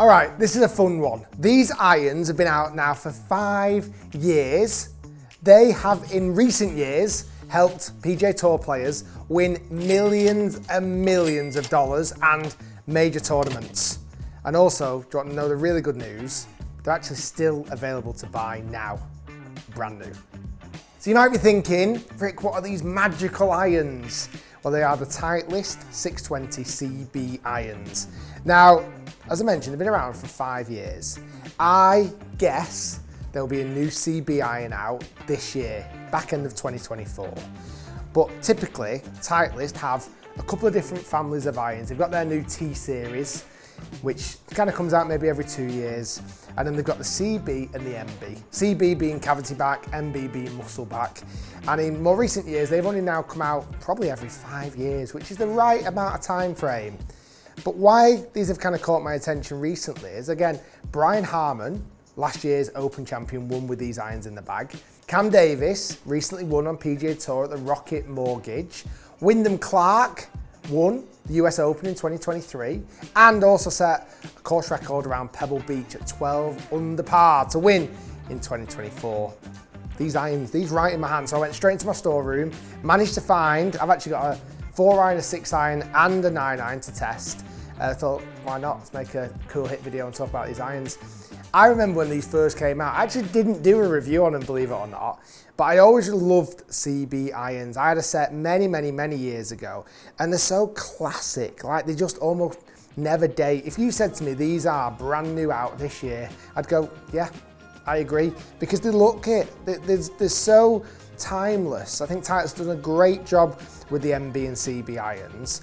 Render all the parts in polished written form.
All right, this is a fun one. These irons have been out now for 5 years. They have, in recent years, helped PGA Tour players win millions and millions of dollars and major tournaments. And also, do you want to know the really good news? They're actually still available to buy now, brand new. So you might be thinking, Rick, what are these magical irons? Well, they are the Titleist 620 CB irons. Now, as I mentioned, they've been around for 5 years. I guess there'll be a new CB iron out this year, back end of 2024. But typically, Titleist have a couple of different families of irons. They've got their new T series, which kind of comes out maybe every 2 years. And then they've got the CB and the MB. CB being cavity back, MB being muscle back. And in more recent years, they've only now come out probably every 5 years, which is the right amount of time frame. But why these have kind of caught my attention recently is, again, Brian Harman, last year's Open champion, won with these irons in the bag. Cam Davis recently won on PGA Tour at the Rocket Mortgage. Wyndham Clark won the US Open in 2023 and also set a course record around Pebble Beach at 12 under par to win in 2024. These irons, these right in my hand. So I went straight into my storeroom, managed to find, I've actually got a 4 iron, a 6 iron and a 9 iron to test. I thought, why not? Let's make a cool hit video and talk about these irons. I remember when these first came out, I actually didn't do a review on them, believe it or not, but I always loved CB irons. I had a set many years ago, and they're so classic, like they just almost never date. If you said to me, these are brand new out this year, I'd go, yeah, I agree, because they look it. They're so timeless. I think Titleist done a great job with the MB and CB irons.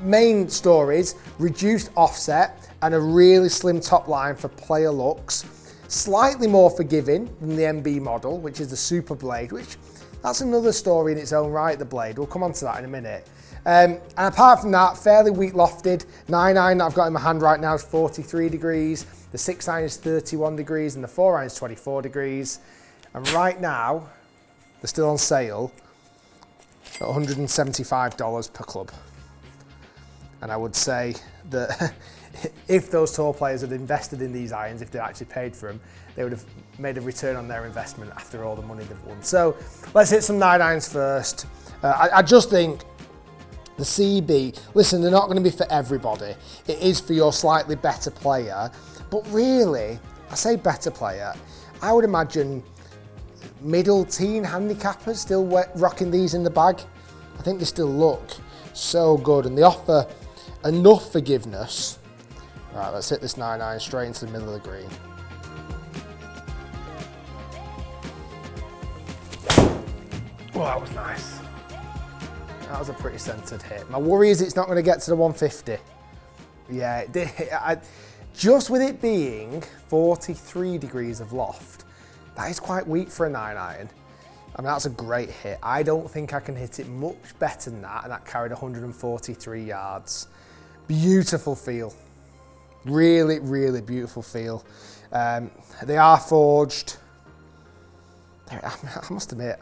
Main stories, reduced offset and a really slim top line for player looks. Slightly more forgiving than the MB model, which is the Super Blade, which that's another story in its own right, the Blade. We'll come on to that in a minute. And apart from that, fairly weak lofted. 9 iron that I've got in my hand right now is 43 degrees. The 6 iron is 31 degrees and the 4 iron is 24 degrees. And right now, they're still on sale at $175 per club. And I would say that if those tour players had invested in these irons, if they actually paid for them, they would have made a return on their investment after all the money they've won. So let's hit some 9 irons first. I just think the CB, listen, they're not going to be for everybody. It is for your slightly better player. But really, I say better player, I would imagine middle teen handicappers still rocking these in the bag. I think they still look so good and they offer enough forgiveness. Right, let's hit this 9 iron straight into the middle of the green. Oh, that was nice. That was a pretty centered hit. My worry is it's not going to get to the 150. Yeah, it did. Just with it being 43 degrees of loft, that is quite weak for a 9 iron. I mean, that's a great hit. I don't think I can hit it much better than that, and that carried 143 yards. Beautiful feel. Really beautiful feel. They are forged. I must admit,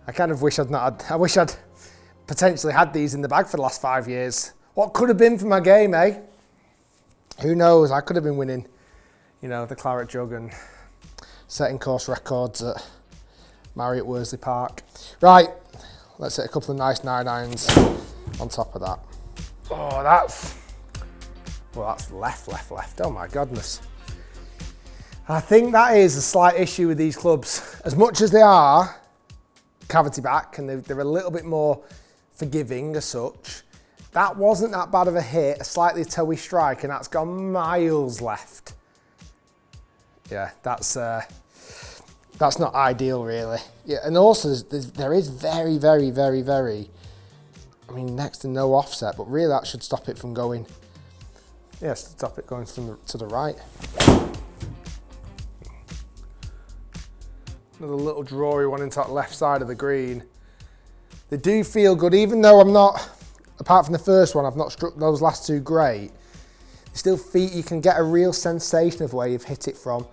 I kind of wish I'd not had, I wish I'd potentially had these in the bag for the last 5 years. What could have been for my game, eh? Who knows? I could have been winning, you know, the Claret Jug and setting course records at Marriott Worsley Park. Right, let's hit a couple of nice 9 irons on top of that. Oh, that's left. Oh my goodness. I think that is a slight issue with these clubs. As much as they are cavity back and they're a little bit more forgiving as such, that wasn't that bad of a hit, a slightly toey strike, and that's gone miles left. Yeah, that's not ideal really. Yeah, and also there is very, I mean, next to no offset, but really that should stop it from going, yeah, stop it going to the right. Another little drawy one into that left side of the green. They do feel good, even though I'm not, apart from the first one, I've not struck those last two great. Still feel, you can get a real sensation of where you've hit it from.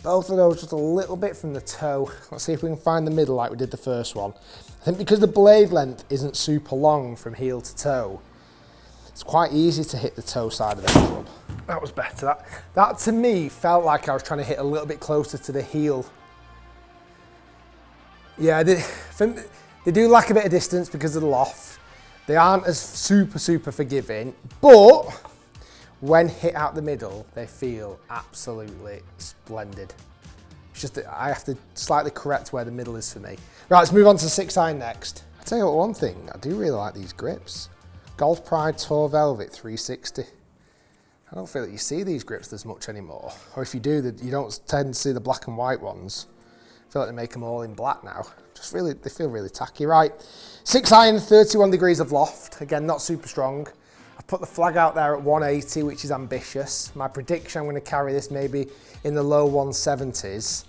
Both of those just a little bit from the toe. Let's see if we can find the middle like we did the first one. I think because the blade length isn't super long from heel to toe, it's quite easy to hit the toe side of the club. That was better. That to me felt like I was trying to hit a little bit closer to the heel. Yeah, they do lack a bit of distance because of the loft. They aren't as super forgiving, but when hit out the middle, they feel absolutely splendid. It's just that I have to slightly correct where the middle is for me. Right, let's move on to 6-iron next. I'll tell you what, one thing, I do really like these grips. Golf Pride Tour Velvet 360. I don't feel that you see these grips as much anymore. Or if you do, you don't tend to see the black and white ones. I feel like they make them all in black now. Just really, they feel really tacky. Right, 6-iron, 31 degrees of loft. Again, not super strong. I put the flag out there at 180, which is ambitious. My prediction, I'm going to carry this maybe in the low 170s.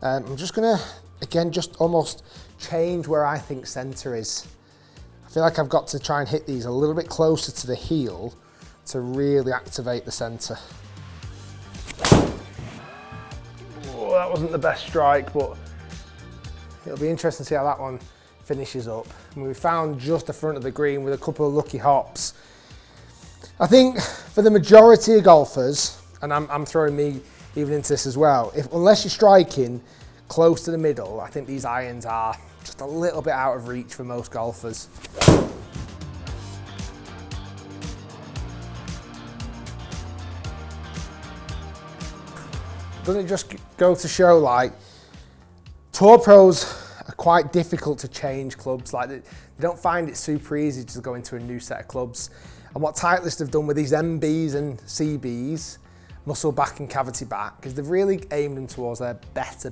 I'm just going to, again, just almost change where I think centre is. I feel like I've got to try and hit these a little bit closer to the heel to really activate the centre. Oh, that wasn't the best strike, but it'll be interesting to see how that one finishes up. And we found just the front of the green with a couple of lucky hops. I think for the majority of golfers, and I'm throwing me even into this as well, unless you're striking close to the middle, I think these irons are just a little bit out of reach for most golfers. Doesn't it just go to show, like, tour pros are quite difficult to change clubs. Like, they don't find it super easy to go into a new set of clubs. And what Titleist have done with these MBs and CBs, muscle back and cavity back, is they've really aimed them towards their better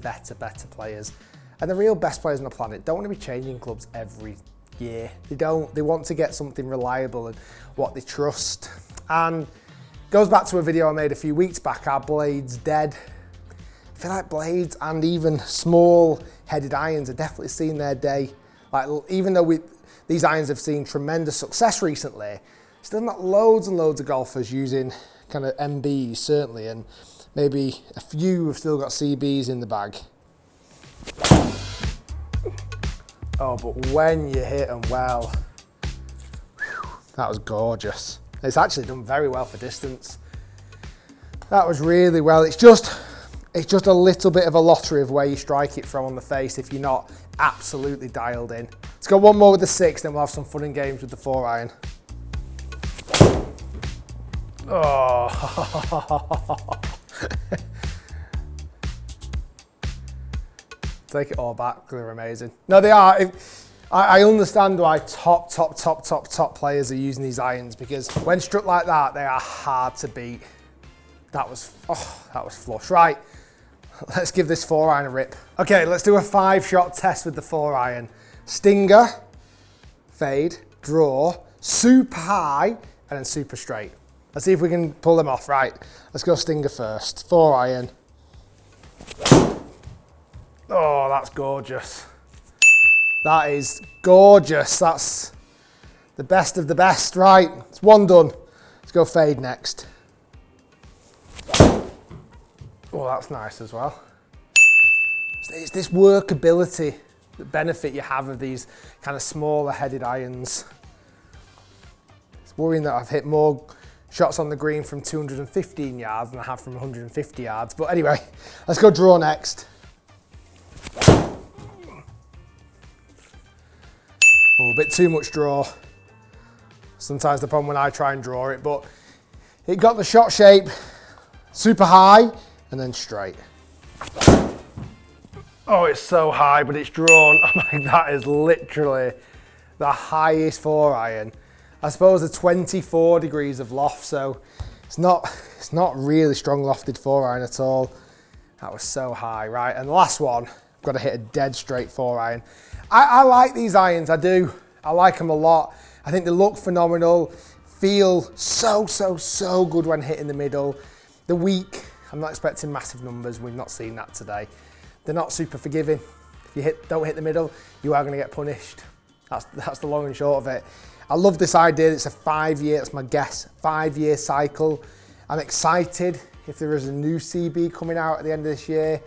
players. And the real best players on the planet don't want to be changing clubs every year. They don't. They want to get something reliable and what they trust. And goes back to a video I made a few weeks back, are blades dead? I feel like blades and even small headed irons are definitely seeing their day. Like, even though these irons have seen tremendous success recently, still not loads and loads of golfers using kind of MBs, certainly, and maybe a few have still got CBs in the bag. Oh, but when you hit them well, that was gorgeous. It's actually done very well for distance. That was really well. It's just a little bit of a lottery of where you strike it from on the face if you're not absolutely dialed in. Let's go one more with the 6, then we'll have some fun and games with the 4-iron. Oh. Take it all back, they're amazing. No, they are. I understand why top players are using these irons, because when struck like that, they are hard to beat. That was flush. Right, let's give this 4-iron a rip. Okay, let's do a 5-shot test with the 4-iron. Stinger, fade, draw, super high, and then super straight. Let's see if we can pull them off. Right, let's go stinger first. 4-iron. Oh, that's gorgeous. That is gorgeous. That's the best of the best. Right, it's one done. Let's go fade next. Oh, that's nice as well. It's this workability, the benefit you have of these kind of smaller headed irons. It's worrying that I've hit more shots on the green from 215 yards than I have from 150 yards. But anyway, let's go draw next. Oh, a bit too much draw. Sometimes the problem when I try and draw it, but it got the shot shape super high and then straight. Oh, it's so high, but it's drawn. Oh my, that is literally the highest 4-iron. I suppose the 24 degrees of loft, so it's not really strong lofted 4-iron at all. That was so high, right? And the last one, I've got to hit a dead straight 4-iron. I like these irons, I do. I like them a lot. I think they look phenomenal, feel so good when hit in the middle. The weak, I'm not expecting massive numbers. We've not seen that today. They're not super forgiving. If you don't hit the middle, you are going to get punished. That's the long and short of it. I love this idea. It's a 5-year, that's my guess, 5-year cycle. I'm excited if there is a new CB coming out at the end of this year.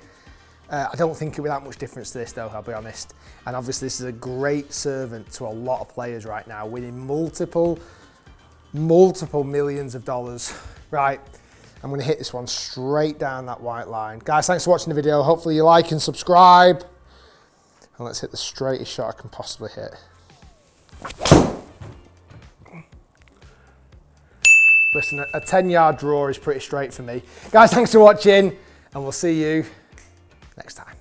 I don't think it'll be that much difference to this though, I'll be honest. And obviously this is a great servant to a lot of players right now, winning multiple millions of dollars. Right, I'm going to hit this one straight down that white line. Guys, thanks for watching the video. Hopefully you like and subscribe. And let's hit the straightest shot I can possibly hit. Listen, a 10-yard draw is pretty straight for me. Guys, thanks for watching, and we'll see you next time.